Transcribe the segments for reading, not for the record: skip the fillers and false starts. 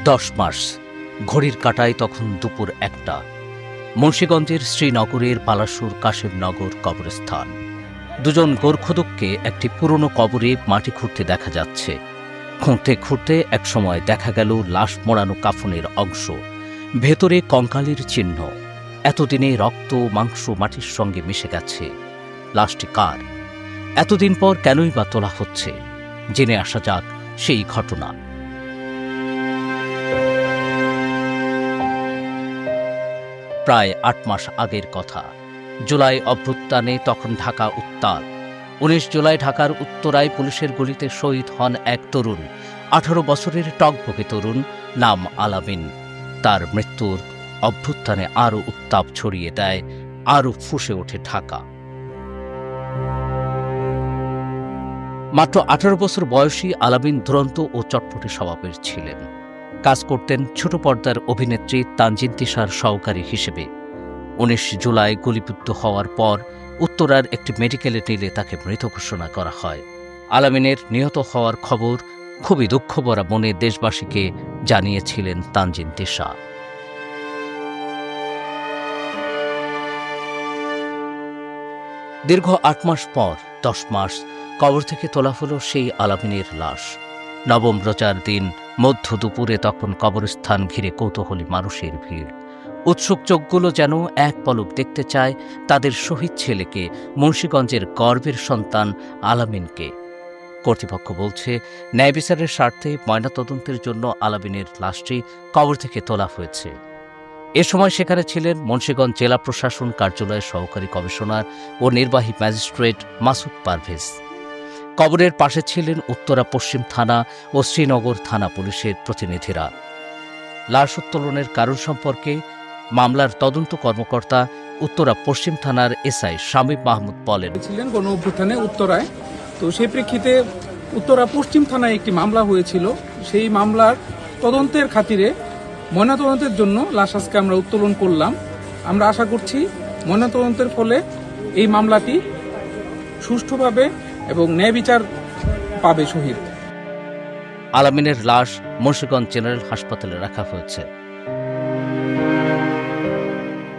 10 মাস। ঘড়ির কাঁটায় তখন দুপুর 1টা। মুন্সিগঞ্জের শ্রীনগরের পালাসুর কাশেমনগর কবরস্থান। দুজন গোর্খদককে একটি পুরনো কবরে মাটি খুঁড়তে দেখা যাচ্ছে। খুঁড়তে খুঁড়তে একসময় দেখা গেল লাশ মোড়ানো কাফনের অংশ, ভেতরে কঙ্কালের চিহ্ন। এতদিনে রক্ত মাংস মাটির সঙ্গে মিশে গেছে। লাশটি কার? এতদিন পর কেনই বা তোলা হচ্ছে? জেনে আসা যাক সেই ঘটনা। প্রায় 8 মাস আগের কথা। জুলাই অভ্যুত্থানে তখন ঢাকা উত্তাল। 19 জুলাই ঢাকার উত্তরায় পুলিশের গুলিতে শহীদ হন এক তরুণ, 18 বছরের টকবকে তরুণ, নাম আলামিন। তার মৃত্যুর অভ্যুত্থানে আরও উত্তাপ ছড়িয়ে দেয়, আরও ফুঁসে ওঠে ঢাকা। মাত্র 18 বছর বয়সী আলামিন দুরন্ত ও চটপটে স্বভাবের ছিলেন। কাজ করতেন ছোট পর্দার অভিনেত্রী তানজিন তিশার সহকারী হিসেবে। 19 জুলাই গুলিবিদ্ধ হওয়ার পর উত্তরার একটি মেডিকেলে নিলে তাকে মৃত ঘোষণা করা হয়। আলামিনের নিহত হওয়ার খবর খুবই দুঃখভরা মনে দেশবাসীকে জানিয়েছিলেন তানজিন তিশা। দীর্ঘ 8 মাস পর 10 মাস কবর থেকে তোলা হলো সেই আলামিনের লাশ। নবম রোজার দিন মধ্য দুপুরে তখন কবরস্থান ঘিরে কৌতূহলী মানুষের ভিড়। উৎসুক চোখগুলো যেন এক পলক দেখতে চায় তাদের শহীদ ছেলেকে, মুন্সিগঞ্জের গর্বের সন্তান আলামিনকে। কর্তৃপক্ষ বলছে, ন্যায় বিচারের স্বার্থে ময়নাতদন্তের জন্য আলামিনের লাশটি কবর থেকে তোলা হয়েছে। এ সময় সেখানে ছিলেন মুন্সিগঞ্জ জেলা প্রশাসন কার্যালয়ের সহকারী কমিশনার ও নির্বাহী ম্যাজিস্ট্রেট মাসুদ পারভেজ। কবরের পাশে ছিলেন উত্তরা পশ্চিম থানা ও শ্রীনগর থানা পুলিশের প্রতিনিধিরা। লাশ উত্তোলনের কারণ সম্পর্কে মামলার তদন্ত কর্মকর্তা উত্তরা পশ্চিম থানার এসআই শামীম মাহমুদ বলেন, ছিলেন গণ অভ্যুত্থানে উত্তরায়। তো সেই প্রেক্ষিতে উত্তরা পশ্চিম থানায় একটি মামলা হয়েছিল। সেই মামলার তদন্তের খাতিরে ময়নাতদন্তের জন্য লাশ আজকে আমরা উত্তোলন করলাম। আমরা আশা করছি ময়নাতদন্তের ফলে এই মামলাটি সুষ্ঠুভাবে এবং ন্যায় বিচার পাবে শহীদ। আলামিনের লাশ মুন্সিগঞ্জ জেনারেল হাসপাতালে রাখা হয়েছে।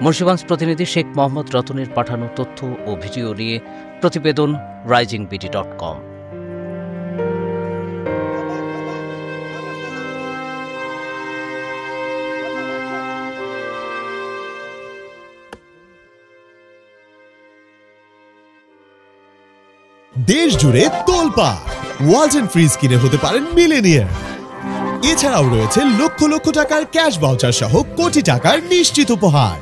মুন্সিগঞ্জ প্রতিনিধি শেখ মোহাম্মদ রতনের পাঠানো তথ্য ও ভিডিও নিয়ে প্রতিবেদন risingBD.com। দেশ জুড়ে তোলপাড়, ওয়ালটন ফ্রিজ কিনে হতে পারেন মিলেনিয়ার। এছাড়াও রয়েছে লক্ষ লক্ষ টাকার ক্যাশ ভাউচার সহ কোটি টাকার নিশ্চিত উপহার।